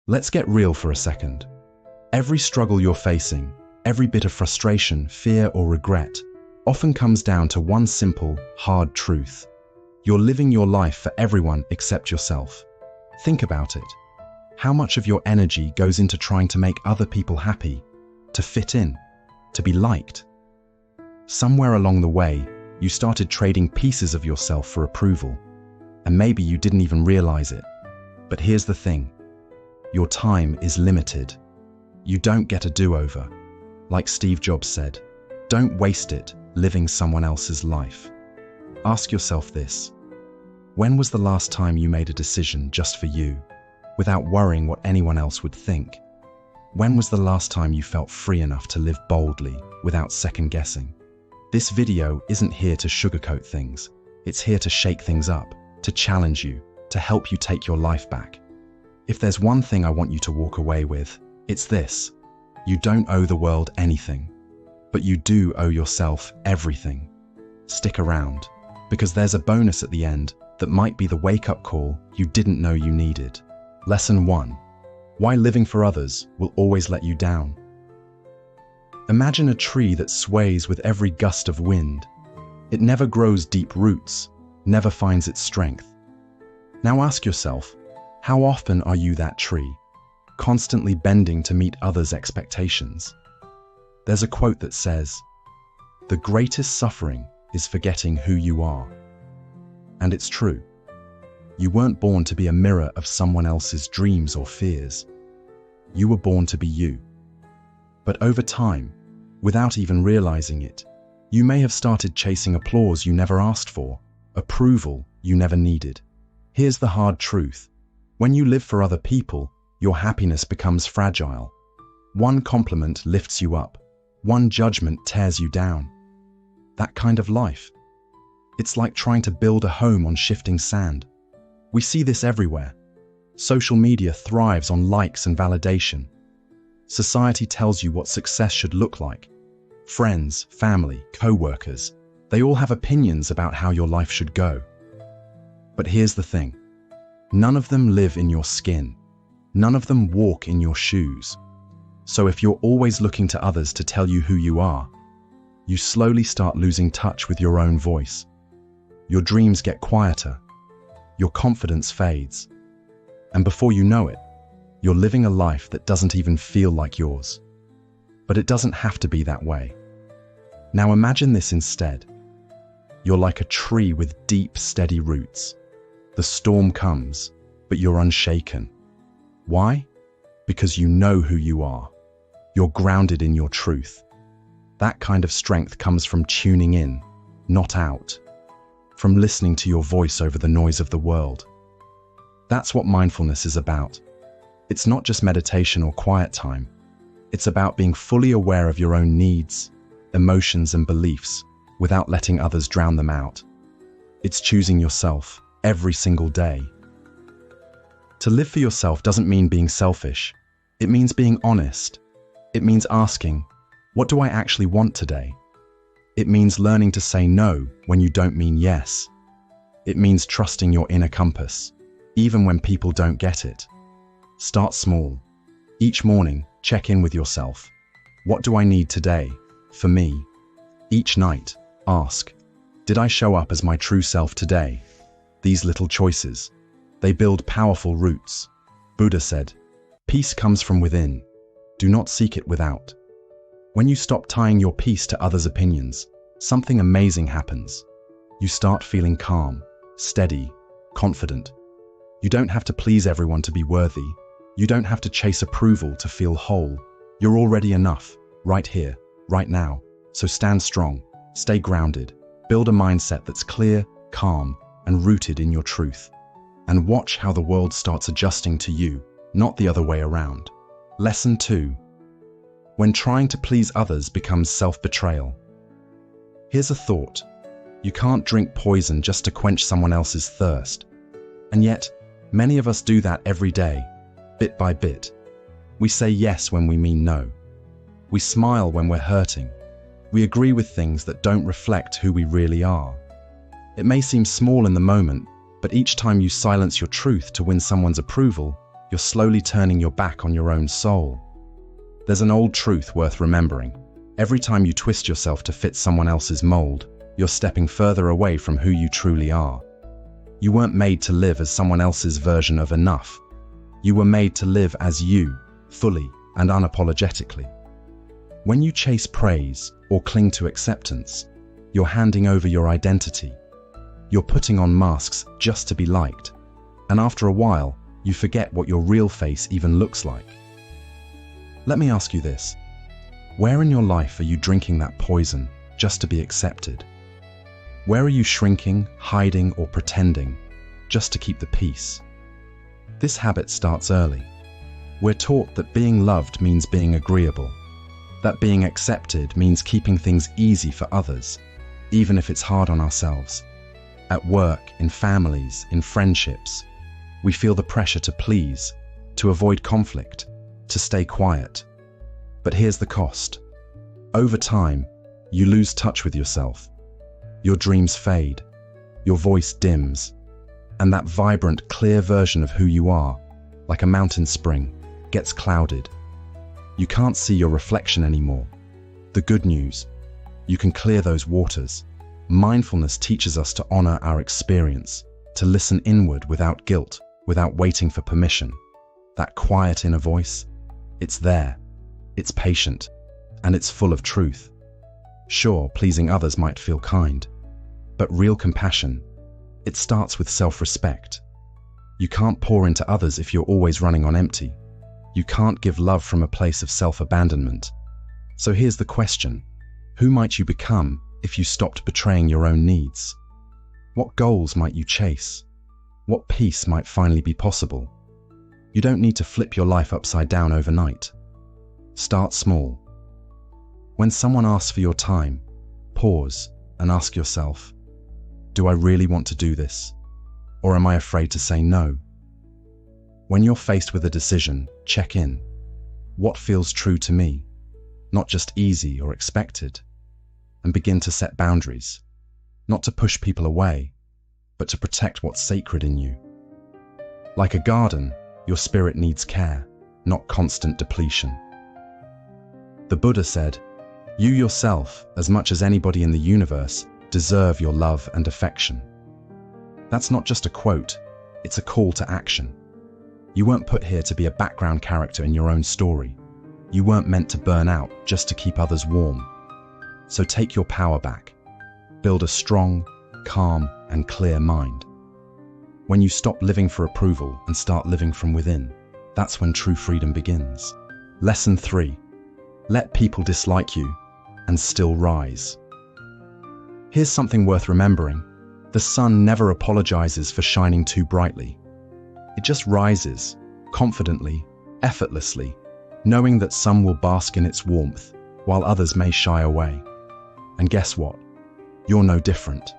Let's get real for a second. Every struggle you're facing, every bit of frustration, fear, or regret often comes down to one simple, hard truth. You're living your life for everyone except yourself. Think about it. How much of your energy goes into trying to make other people happy, to fit in, to be liked? Somewhere along the way, you started trading pieces of yourself for approval, and maybe you didn't even realize it. But here's the thing. Your time is limited. You don't get a do-over. Like Steve Jobs said, don't waste it living someone else's life. Ask yourself this. When was the last time you made a decision just for you, without worrying what anyone else would think? When was the last time you felt free enough to live boldly, without second-guessing? This video isn't here to sugarcoat things. It's here to shake things up, to challenge you, to help you take your life back. If there's one thing I want you to walk away with, it's this. You don't owe the world anything, but you do owe yourself everything. Stick around, because there's a bonus at the end that might be the wake-up call you didn't know you needed. Lesson 1. Why living for others will always let you down. Imagine a tree that sways with every gust of wind. It never grows deep roots, never finds its strength. Now ask yourself, how often are you that tree, constantly bending to meet others' expectations? There's a quote that says, "The greatest suffering is forgetting who you are." And it's true. You weren't born to be a mirror of someone else's dreams or fears. You were born to be you. But over time, without even realizing it, you may have started chasing applause you never asked for, approval you never needed. Here's the hard truth. When you live for other people, your happiness becomes fragile. One compliment lifts you up. One judgment tears you down. That kind of life. It's like trying to build a home on shifting sand. We see this everywhere. Social media thrives on likes and validation. Society tells you what success should look like. Friends, family, co-workers, they all have opinions about how your life should go. But here's the thing. None of them live in your skin. None of them walk in your shoes. So if you're always looking to others to tell you who you are, you slowly start losing touch with your own voice. Your dreams get quieter. Your confidence fades. And before you know it, you're living a life that doesn't even feel like yours. But it doesn't have to be that way. Now imagine this instead. You're like a tree with deep, steady roots. The storm comes, but you're unshaken. Why? Because you know who you are. You're grounded in your truth. That kind of strength comes from tuning in, not out. From listening to your voice over the noise of the world. That's what mindfulness is about. It's not just meditation or quiet time. It's about being fully aware of your own needs, emotions, and beliefs without letting others drown them out. It's choosing yourself every single day. To live for yourself doesn't mean being selfish. It means being honest. It means asking, what do I actually want today? It means learning to say no when you don't mean yes. It means trusting your inner compass, even when people don't get it. Start small. Each morning, check in with yourself. What do I need today, for me? Each night, ask, did I show up as my true self today? These little choices, they build powerful roots. Buddha said, peace comes from within. Do not seek it without. When you stop tying your peace to others' opinions, something amazing happens. You start feeling calm, steady, confident. You don't have to please everyone to be worthy. You don't have to chase approval to feel whole. You're already enough, right here, right now. So stand strong, stay grounded, build a mindset that's clear, calm, and rooted in your truth. And watch how the world starts adjusting to you, not the other way around. Lesson 2. When trying to please others becomes self-betrayal. Here's a thought. You can't drink poison just to quench someone else's thirst. And yet, many of us do that every day, bit by bit. We say yes when we mean no. We smile when we're hurting. We agree with things that don't reflect who we really are. It may seem small in the moment, but each time you silence your truth to win someone's approval, you're slowly turning your back on your own soul. There's an old truth worth remembering. Every time you twist yourself to fit someone else's mold, you're stepping further away from who you truly are. You weren't made to live as someone else's version of enough. You were made to live as you, fully and unapologetically. When you chase praise or cling to acceptance, you're handing over your identity. You're putting on masks just to be liked. And after a while, you forget what your real face even looks like. Let me ask you this. Where in your life are you drinking that poison just to be accepted? Where are you shrinking, hiding, or pretending just to keep the peace? This habit starts early. We're taught that being loved means being agreeable, that being accepted means keeping things easy for others, even if it's hard on ourselves. At work, in families, in friendships, we feel the pressure to please, to avoid conflict, to stay quiet. But here's the cost. Over time, you lose touch with yourself. Your dreams fade, your voice dims, and that vibrant, clear version of who you are, like a mountain spring, gets clouded. You can't see your reflection anymore. The good news, you can clear those waters. Mindfulness teaches us to honor our experience, to listen inward without guilt, without waiting for permission. That quiet inner voice, it's there, it's patient, and it's full of truth. Sure, pleasing others might feel kind, but real compassion, it starts with self-respect. You can't pour into others if you're always running on empty. You can't give love from a place of self-abandonment. So here's the question. Who might you become if you stopped betraying your own needs? What goals might you chase? What peace might finally be possible? You don't need to flip your life upside down overnight. Start small. When someone asks for your time, pause and ask yourself, do I really want to do this? Or am I afraid to say no? When you're faced with a decision, check in. What feels true to me? Not just easy or expected. And begin to set boundaries. Not to push people away, but to protect what's sacred in you. Like a garden, your spirit needs care, not constant depletion. The Buddha said, you yourself, as much as anybody in the universe, deserve your love and affection. That's not just a quote, it's a call to action. You weren't put here to be a background character in your own story. You weren't meant to burn out just to keep others warm. So take your power back. Build a strong, calm, and clear mind. When you stop living for approval and start living from within, that's when true freedom begins. Lesson 3. Let people dislike you and still rise. Here's something worth remembering. The sun never apologizes for shining too brightly. It just rises, confidently, effortlessly, knowing that some will bask in its warmth, while others may shy away. And guess what? You're no different.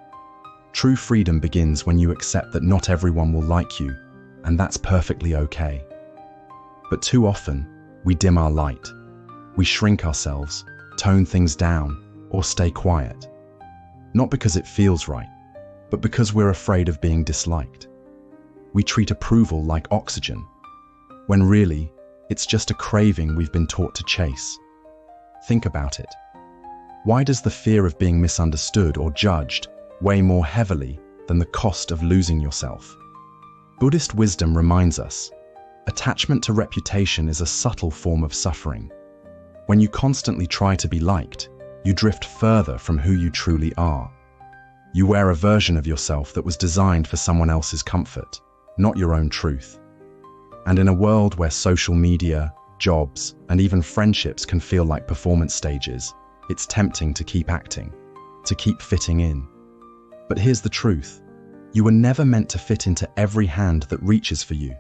True freedom begins when you accept that not everyone will like you, and that's perfectly okay. But too often, we dim our light. We shrink ourselves, tone things down, or stay quiet. Not because it feels right, but because we're afraid of being disliked. We treat approval like oxygen, when really, it's just a craving we've been taught to chase. Think about it. Why does the fear of being misunderstood or judged weigh more heavily than the cost of losing yourself? Buddhist wisdom reminds us, attachment to reputation is a subtle form of suffering. When you constantly try to be liked, you drift further from who you truly are. You wear a version of yourself that was designed for someone else's comfort, not your own truth. And in a world where social media, jobs, and even friendships can feel like performance stages, it's tempting to keep acting, to keep fitting in. But here's the truth. You were never meant to fit into every hand that reaches for you.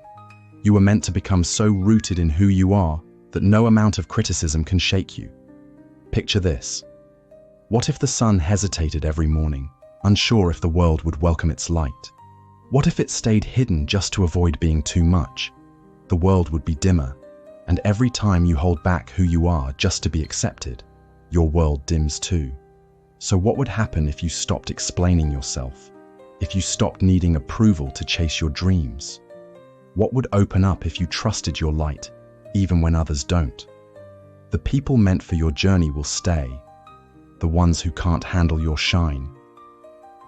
You were meant to become so rooted in who you are that no amount of criticism can shake you. Picture this. What if the sun hesitated every morning, unsure if the world would welcome its light? What if it stayed hidden just to avoid being too much? The world would be dimmer, and every time you hold back who you are just to be accepted, your world dims too. So what would happen if you stopped explaining yourself? If you stopped needing approval to chase your dreams? What would open up if you trusted your light, even when others don't? The people meant for your journey will stay, the ones who can't handle your shine.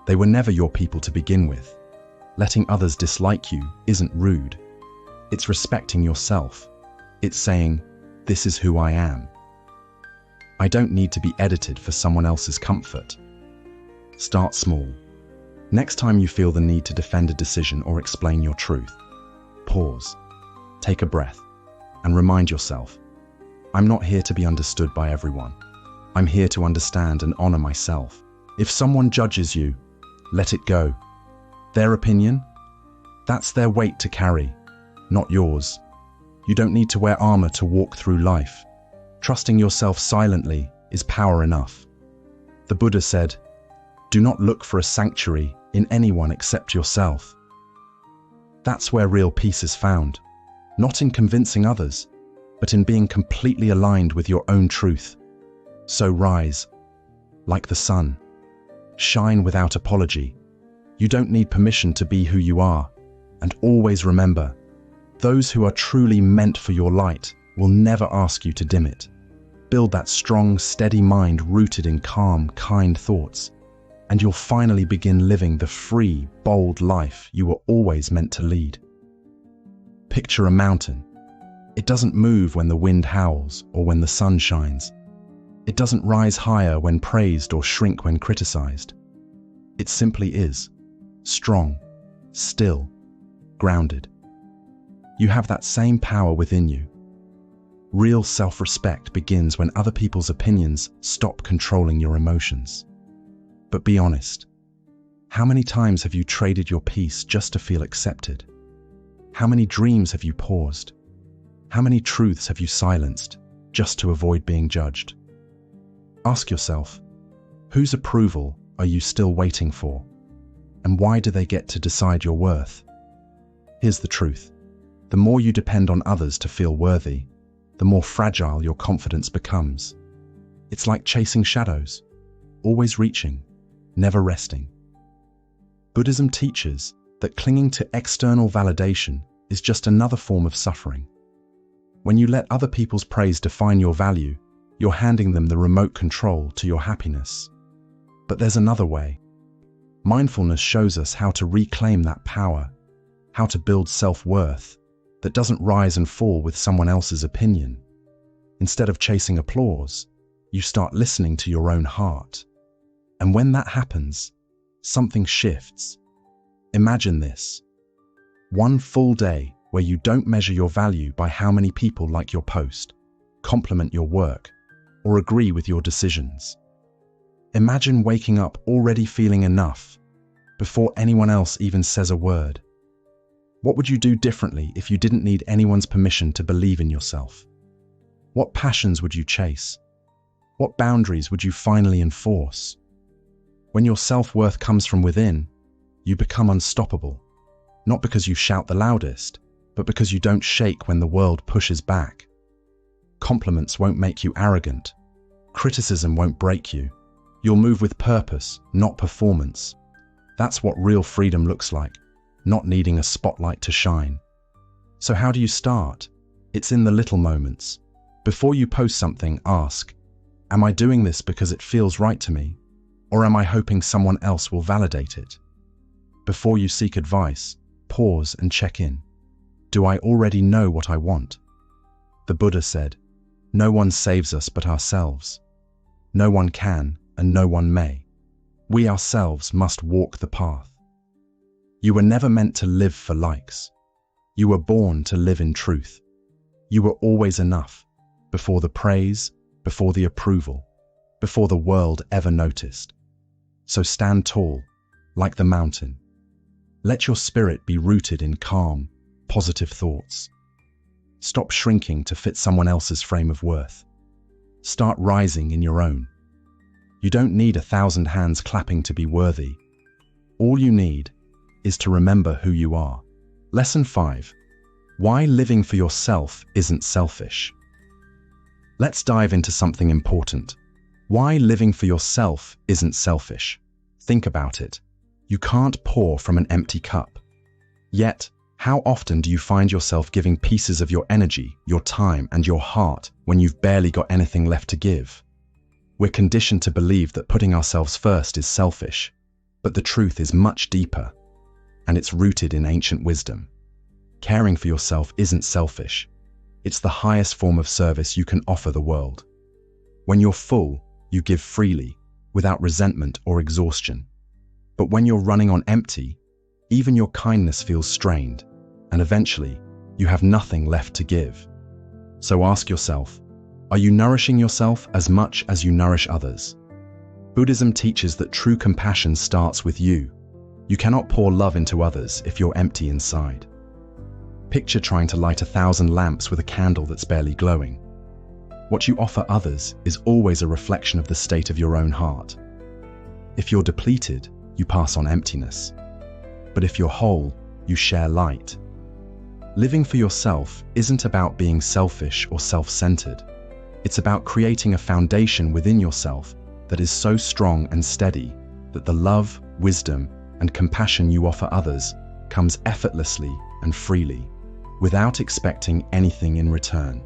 They were never your people to begin with. Letting others dislike you isn't rude. It's respecting yourself. It's saying, "This is who I am. I don't need to be edited for someone else's comfort." Start small. Next time you feel the need to defend a decision or explain your truth, pause, take a breath, and remind yourself, I'm not here to be understood by everyone. I'm here to understand and honor myself. If someone judges you, let it go. Their opinion? That's their weight to carry, not yours. You don't need to wear armor to walk through life. Trusting yourself silently is power enough. The Buddha said, "Do not look for a sanctuary in anyone except yourself." That's where real peace is found, not in convincing others, but in being completely aligned with your own truth. So rise, like the sun. Shine without apology. You don't need permission to be who you are. And always remember, those who are truly meant for your light will never ask you to dim it. Build that strong, steady mind rooted in calm, kind thoughts, and you'll finally begin living the free, bold life you were always meant to lead. Picture a mountain. It doesn't move when the wind howls or when the sun shines. It doesn't rise higher when praised or shrink when criticized. It simply is, strong, still, grounded. You have that same power within you. Real self-respect begins when other people's opinions stop controlling your emotions. But be honest. How many times have you traded your peace just to feel accepted? How many dreams have you paused? How many truths have you silenced just to avoid being judged? Ask yourself, whose approval are you still waiting for? And why do they get to decide your worth? Here's the truth. The more you depend on others to feel worthy, the more fragile your confidence becomes. It's like chasing shadows, always reaching, never resting. Buddhism teaches that clinging to external validation is just another form of suffering. When you let other people's praise define your value, you're handing them the remote control to your happiness. But there's another way. Mindfulness shows us how to reclaim that power, how to build self-worth that doesn't rise and fall with someone else's opinion. Instead of chasing applause, you start listening to your own heart. And when that happens, something shifts. Imagine this. One full day where you don't measure your value by how many people like your post, compliment your work, or agree with your decisions. Imagine waking up already feeling enough before anyone else even says a word. What would you do differently if you didn't need anyone's permission to believe in yourself? What passions would you chase? What boundaries would you finally enforce? When your self-worth comes from within, you become unstoppable, not because you shout the loudest, but because you don't shake when the world pushes back. Compliments won't make you arrogant. Criticism won't break you. You'll move with purpose, not performance. That's what real freedom looks like, not needing a spotlight to shine. So how do you start? It's in the little moments. Before you post something, ask, am I doing this because it feels right to me? Or am I hoping someone else will validate it? Before you seek advice, pause and check in. Do I already know what I want? The Buddha said, no one saves us but ourselves. No one can and no one may. We ourselves must walk the path. You were never meant to live for likes. You were born to live in truth. You were always enough, before the praise, before the approval, before the world ever noticed. So stand tall, like the mountain. Let your spirit be rooted in calm, positive thoughts. Stop shrinking to fit someone else's frame of worth. Start rising in your own. You don't need 1,000 hands clapping to be worthy. All you need is to remember who you are. Lesson 5. Why living for yourself isn't selfish. Let's dive into something important. Why living for yourself isn't selfish. Think about it. You can't pour from an empty cup. Yet, How often do you find yourself giving pieces of your energy, your time, and your heart when you've barely got anything left to give? We're conditioned to believe that putting ourselves first is selfish, but the truth is much deeper, and it's rooted in ancient wisdom. Caring for yourself isn't selfish. It's the highest form of service you can offer the world. When you're full, you give freely, without resentment or exhaustion. But when you're running on empty, even your kindness feels strained, and eventually, you have nothing left to give. So ask yourself, are you nourishing yourself as much as you nourish others? Buddhism teaches that true compassion starts with you. You cannot pour love into others if you're empty inside. Picture trying to light 1,000 lamps with a candle that's barely glowing. What you offer others is always a reflection of the state of your own heart. If you're depleted, you pass on emptiness. But if you're whole, you share light. Living for yourself isn't about being selfish or self-centered. It's about creating a foundation within yourself that is so strong and steady that the love, wisdom, and compassion you offer others comes effortlessly and freely, without expecting anything in return.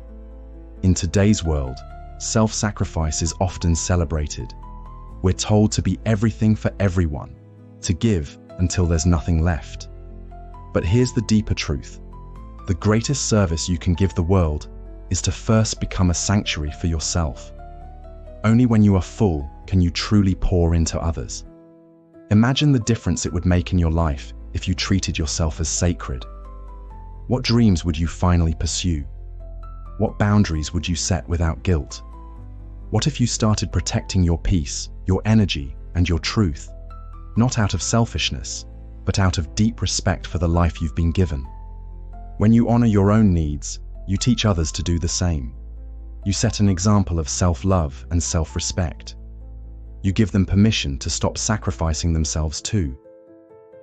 In today's world, self-sacrifice is often celebrated. We're told to be everything for everyone, to give until there's nothing left. But here's the deeper truth. The greatest service you can give the world is to first become a sanctuary for yourself. Only when you are full can you truly pour into others. Imagine the difference it would make in your life if you treated yourself as sacred. What dreams would you finally pursue? What boundaries would you set without guilt? What if you started protecting your peace, your energy, and your truth, not out of selfishness, but out of deep respect for the life you've been given? When you honor your own needs, you teach others to do the same. You set an example of self-love and self-respect. You give them permission to stop sacrificing themselves too.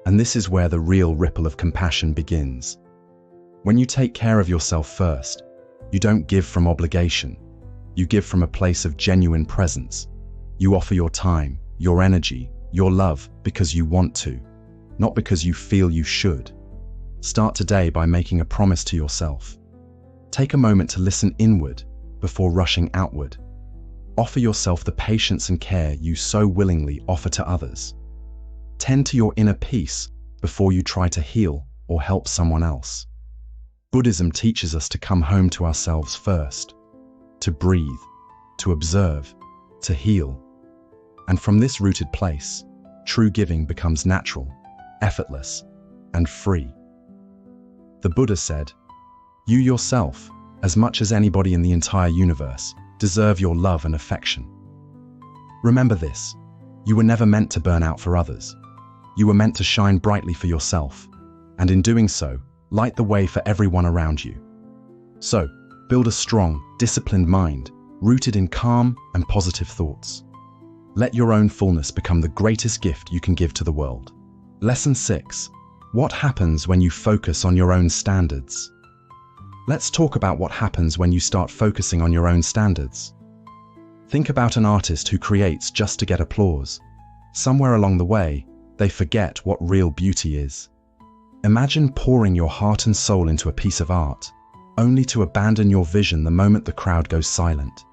And this is where the real ripple of compassion begins. When you take care of yourself first, you don't give from obligation. You give from a place of genuine presence. You offer your time, your energy, your love because you want to, not because you feel you should. Start today by making a promise to yourself. Take a moment to listen inward before rushing outward. Offer yourself the patience and care you so willingly offer to others. Tend to your inner peace before you try to heal or help someone else. Buddhism teaches us to come home to ourselves first, to breathe, to observe, to heal. And from this rooted place, true giving becomes natural, effortless, and free. The Buddha said, "You yourself, as much as anybody in the entire universe, deserve your love and affection." Remember this, you were never meant to burn out for others. You were meant to shine brightly for yourself, and in doing so, light the way for everyone around you. So, build a strong, disciplined mind, rooted in calm and positive thoughts. Let your own fullness become the greatest gift you can give to the world. Lesson 6. What happens when you focus on your own standards? Let's talk about what happens when you start focusing on your own standards. Think about an artist who creates just to get applause. Somewhere along the way, they forget what real beauty is. Imagine pouring your heart and soul into a piece of art, only to abandon your vision the moment the crowd goes silent.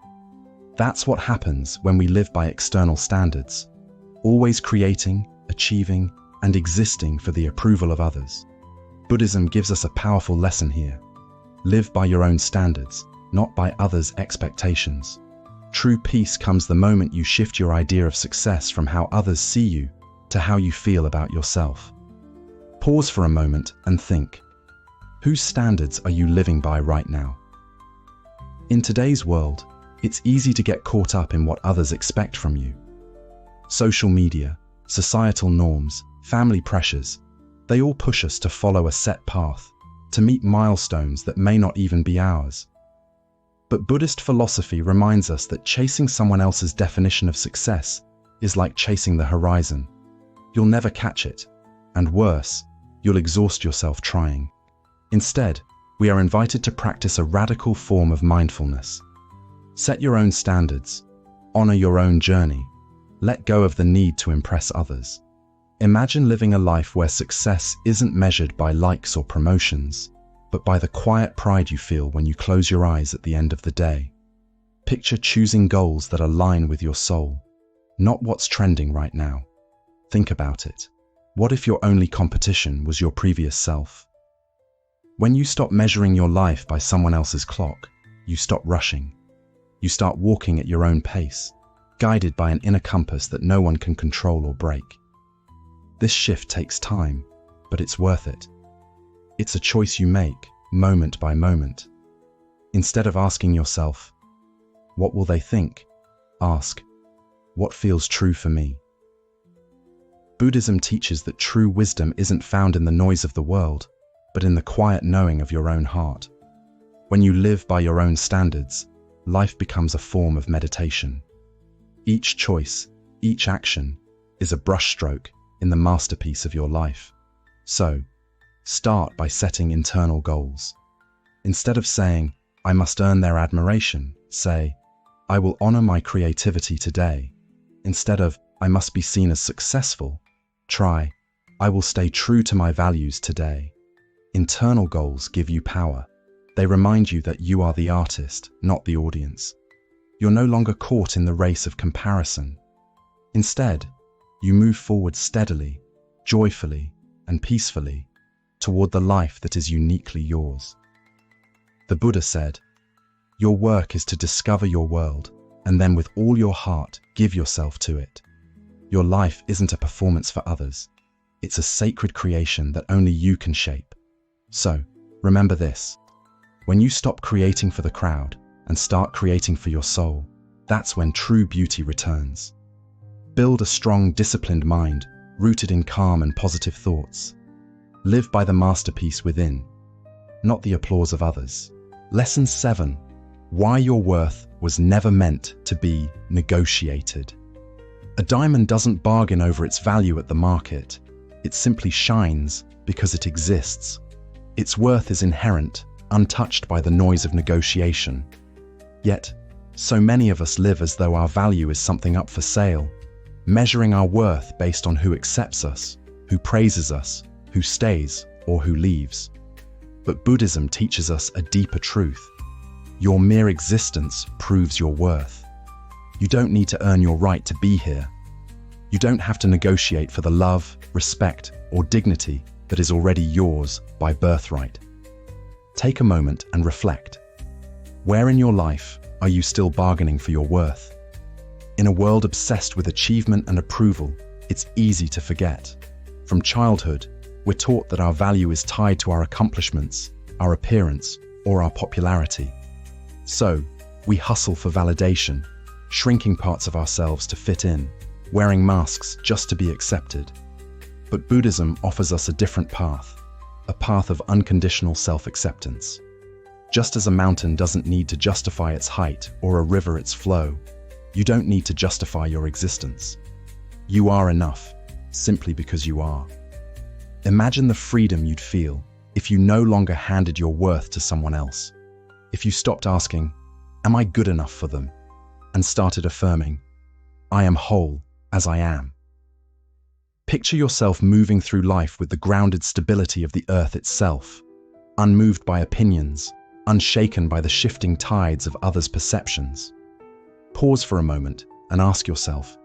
That's what happens when we live by external standards, always creating, achieving, and existing for the approval of others. Buddhism gives us a powerful lesson here. Live by your own standards, not by others' expectations. True peace comes the moment you shift your idea of success from how others see you to how you feel about yourself. Pause for a moment and think, whose standards are you living by right now? In today's world, it's easy to get caught up in what others expect from you. Social media, societal norms, family pressures, they all push us to follow a set path, to meet milestones that may not even be ours. But Buddhist philosophy reminds us that chasing someone else's definition of success is like chasing the horizon. You'll never catch it, and worse, you'll exhaust yourself trying. Instead, we are invited to practice a radical form of mindfulness. Set your own standards, honor your own journey, let go of the need to impress others. Imagine living a life where success isn't measured by likes or promotions, but by the quiet pride you feel when you close your eyes at the end of the day. Picture choosing goals that align with your soul, not what's trending right now. Think about it. What if your only competition was your previous self? When you stop measuring your life by someone else's clock, you stop rushing. You start walking at your own pace, guided by an inner compass that no one can control or break. This shift takes time, but it's worth it. It's a choice you make, moment by moment. Instead of asking yourself, "What will they think?" ask, "What feels true for me?" Buddhism teaches that true wisdom isn't found in the noise of the world, but in the quiet knowing of your own heart. When you live by your own standards, life becomes a form of meditation. Each choice, each action, is a brushstroke in the masterpiece of your life. So, start by setting internal goals. Instead of saying, "I must earn their admiration," say, "I will honor my creativity today." Instead of, "I must be seen as successful," try, "I will stay true to my values today." Internal goals give you power. They remind you that you are the artist, not the audience. You're no longer caught in the race of comparison. Instead, you move forward steadily, joyfully, and peacefully toward the life that is uniquely yours. The Buddha said, "Your work is to discover your world, and then with all your heart, give yourself to it." Your life isn't a performance for others. It's a sacred creation that only you can shape. So, remember this. When you stop creating for the crowd and start creating for your soul, that's when true beauty returns. Build a strong, disciplined mind, rooted in calm and positive thoughts. Live by the masterpiece within, not the applause of others. Lesson 7. Why your worth was never meant to be negotiated. A diamond doesn't bargain over its value at the market. It simply shines because it exists. Its worth is inherent, untouched by the noise of negotiation. Yet, so many of us live as though our value is something up for sale, measuring our worth based on who accepts us, who praises us, who stays, or who leaves. But Buddhism teaches us a deeper truth. Your mere existence proves your worth. You don't need to earn your right to be here. You don't have to negotiate for the love, respect, or dignity that is already yours by birthright. Take a moment and reflect. Where in your life are you still bargaining for your worth? In a world obsessed with achievement and approval, it's easy to forget. From childhood, we're taught that our value is tied to our accomplishments, our appearance, or our popularity. So, we hustle for validation, shrinking parts of ourselves to fit in, wearing masks just to be accepted. But Buddhism offers us a different path, a path of unconditional self-acceptance. Just as a mountain doesn't need to justify its height or a river its flow, you don't need to justify your existence. You are enough, simply because you are. Imagine the freedom you'd feel if you no longer handed your worth to someone else. If you stopped asking, "Am I good enough for them?" and started affirming, "I am whole as I am." Picture yourself moving through life with the grounded stability of the earth itself, unmoved by opinions, unshaken by the shifting tides of others' perceptions. Pause for a moment and ask yourself,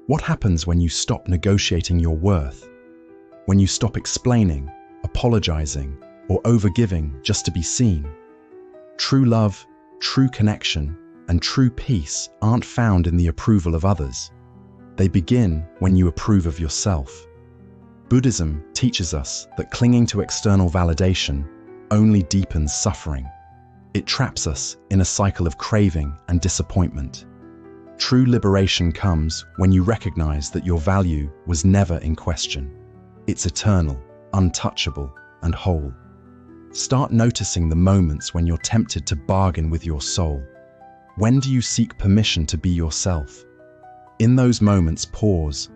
what happens when you stop negotiating your worth? When you stop explaining, apologizing, or overgiving just to be seen? True love, true connection, and true peace aren't found in the approval of others. They begin when you approve of yourself. Buddhism teaches us that clinging to external validation only deepens suffering. It traps us in a cycle of craving and disappointment. True liberation comes when you recognize that your value was never in question. It's eternal, untouchable, and whole. Start noticing the moments when you're tempted to bargain with your soul. When do you seek permission to be yourself? In those moments, pause,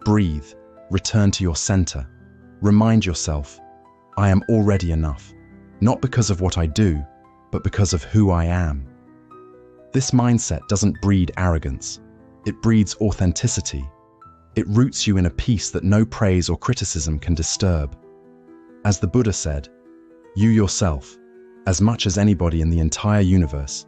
breathe, return to your center. Remind yourself, I am already enough, not because of what I do, but because of who I am. This mindset doesn't breed arrogance. It breeds authenticity. It roots you in a peace that no praise or criticism can disturb. As the Buddha said, you yourself, as much as anybody in the entire universe,